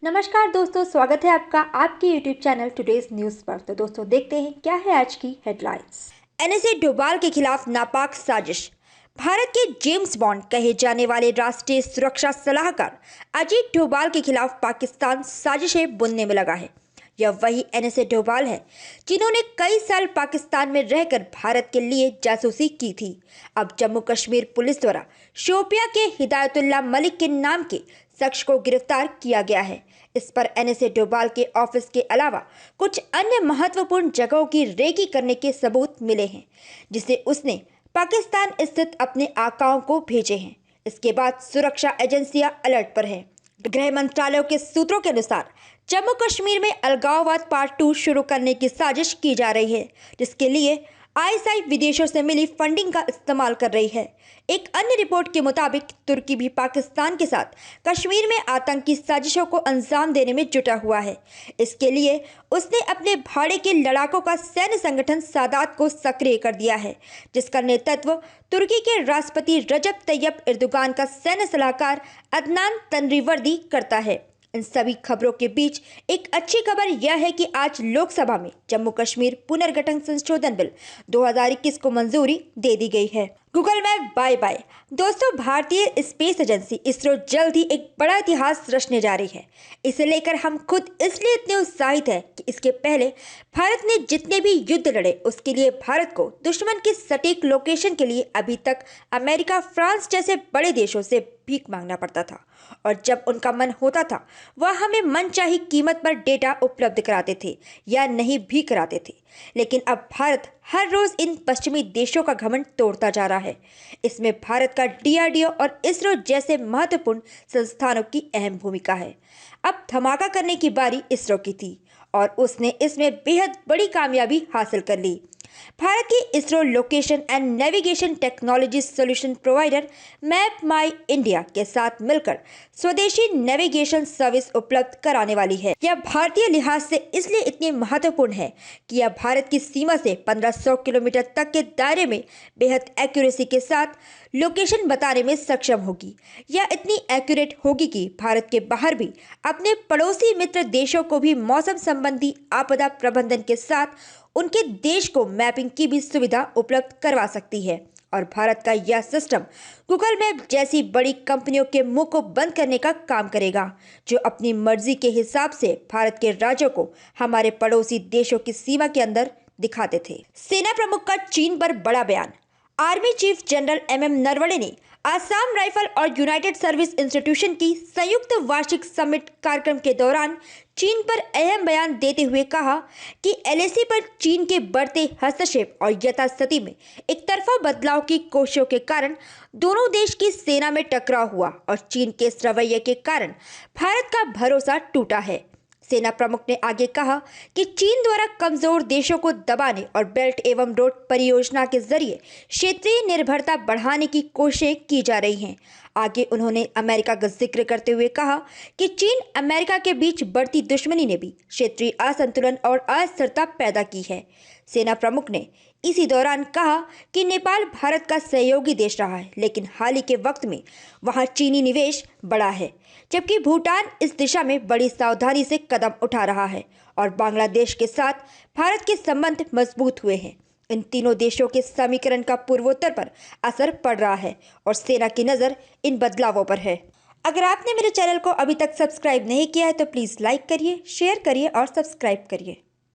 नमस्कार दोस्तों, स्वागत है आपका आपके यूट्यूब चैनल टुडेज न्यूज़ पर। तो दोस्तों देखते हैं क्या है आज की हेडलाइंस। एनएसए डोभाल के खिलाफ नापाक साजिश। भारत के जेम्स बॉन्ड कहे जाने वाले राष्ट्रीय सुरक्षा सलाहकार अजीत डोभाल के खिलाफ पाकिस्तान साजिशें बुनने में लगा है। यह वही एनएसए डोभाल है जिन्होंने कई साल पाकिस्तान में रहकर भारत के लिए जासूसी की थी। अब जम्मू कश्मीर पुलिस द्वारा शोपिया के हिदायतुल्लाह मलिक के नाम के शख्स को गिरफ्तार किया गया है। इस पर एनएसए डोभाल के ऑफिस के अलावा कुछ अन्य महत्वपूर्ण जगहों की रेकी करने के सबूत मिले हैं, जिसे उसने पाकिस्तान स्थित अपने आकाओं को भेजे हैं। इसके बाद सुरक्षा एजेंसियां अलर्ट पर हैं। गृह मंत्रालय के सूत्रों के अनुसार जम्मू कश्मीर में अलगाववाद पार्ट 2 शुरू करने की साजिश की जा रही है, जिसके लिए आईएसआई विदेशों से मिली फंडिंग का इस्तेमाल कर रही है। एक अन्य रिपोर्ट के मुताबिक तुर्की भी पाकिस्तान के साथ कश्मीर में आतंकी साजिशों को अंजाम देने में जुटा हुआ है। इसके लिए उसने अपने भाड़े के लड़ाकों का सैन्य संगठन सादात को सक्रिय कर दिया है, जिसका नेतृत्व तुर्की के राष्ट्रपति रजब तैयब एर्दोगान का सैन्य सलाहकार अदनान तनरीवर्दी करता है। इन सभी खबरों के बीच एक अच्छी खबर यह है कि आज लोकसभा में जम्मू कश्मीर पुनर्गठन संशोधन बिल 2021 को मंजूरी दे दी गई है। Google map bye bye. दोस्तों, भारतीय स्पेस एजेंसी इसरो जल्द ही एक बड़ा इतिहास रचने जा रही है। इसे लेकर हम खुद इसलिए इतने उत्साहित हैं कि इसके पहले भारत ने जितने भी युद्ध लड़े उसके लिए भारत को दुश्मन की सटीक लोकेशन के लिए अभी तक अमेरिका, फ्रांस जैसे बड़े देशों से भीख मांगना पड़ता था, और जब उनका मन होता था वह हमें मनचाही कीमत पर डेटा उपलब्ध कराते थे या नहीं भी कराते थे। लेकिन अब भारत हर रोज इन पश्चिमी देशों का घमंड तोड़ता जा रहा है। इसमें भारत का डीआरडीओ और इसरो जैसे महत्वपूर्ण संस्थानों की अहम भूमिका है। अब धमाका करने की बारी इसरो की थी और उसने इसमें बेहद बड़ी कामयाबी हासिल कर ली। भारत की ISRO location and navigation technology solution provider map my India के साथ मिलकर स्वदेशी नेविगेशन सर्विस उपलब्ध कराने वाली है। यह भारतीय लिहाज से इसलिए इतनी महत्वपूर्ण है कि यह भारत की सीमा से 1500 किलोमीटर तक के दायरे में बेहद एक्यूरेसी के साथ लोकेशन बताने में सक्षम होगी। यह इतनी एक्यूरेट होगी कि भारत के बाहर भी अपने पड़ोसी मित्र देशों को भी मौसम संबंधी आपदा प्रबंधन के साथ उनके देश को मैपिंग की भी सुविधा उपलब्ध करवा सकती है। और भारत का यह सिस्टम गूगल मैप जैसी बड़ी कंपनियों के मुंह को बंद करने का काम करेगा, जो अपनी मर्जी के हिसाब से भारत के राज्यों को हमारे पड़ोसी देशों की सीमा के अंदर दिखाते थे। सेना प्रमुख का चीन पर बड़ा बयान। Army chief general MM Naravane ने आसाम राइफल और यूनाइटेड सर्विस इंस्टीट्यूशन की संयुक्त वार्षिक समिट कार्यक्रम के दौरान चीन पर अहम बयान देते हुए कहा कि एलएसी पर चीन के बढ़ते हस्तक्षेप और यथास्थिति में एक तरफा बदलाव की कोशिशों के कारण दोनों देश की सेना में टकराव हुआ और चीन के इस रवैये के कारण भारत का भरोसा टूटा है। सेना प्रमुख ने आगे कहा कि चीन द्वारा कमजोर देशों को दबाने और बेल्ट एवं रोड परियोजना के जरिए क्षेत्रीय निर्भरता बढ़ाने की कोशिशें की जा रही हैं। आगे उन्होंने अमेरिका का जिक्र करते हुए कहा कि चीन अमेरिका के बीच बढ़ती दुश्मनी ने भी क्षेत्रीय असंतुलन और अस्थिरता पैदा की है। सेना प्रमुख ने इसी दौरान कहा कि नेपाल भारत का सहयोगी देश रहा है, लेकिन हाल ही के वक्त में वहां चीनी निवेश बढ़ा है, जबकि भूटान इस दिशा में बड़ी सावधानी से कदम उठा रहा है और बांग्लादेश के साथ भारत के संबंध मजबूत हुए हैं। इन तीनों देशों के समीकरण का पूर्वोत्तर पर असर पड़ रहा है और सेना की नज़र इन बदलावों पर है। अगर आपने मेरे चैनल को अभी तक सब्सक्राइब नहीं किया है तो प्लीज़ लाइक करिए, शेयर करिए और सब्सक्राइब करिए।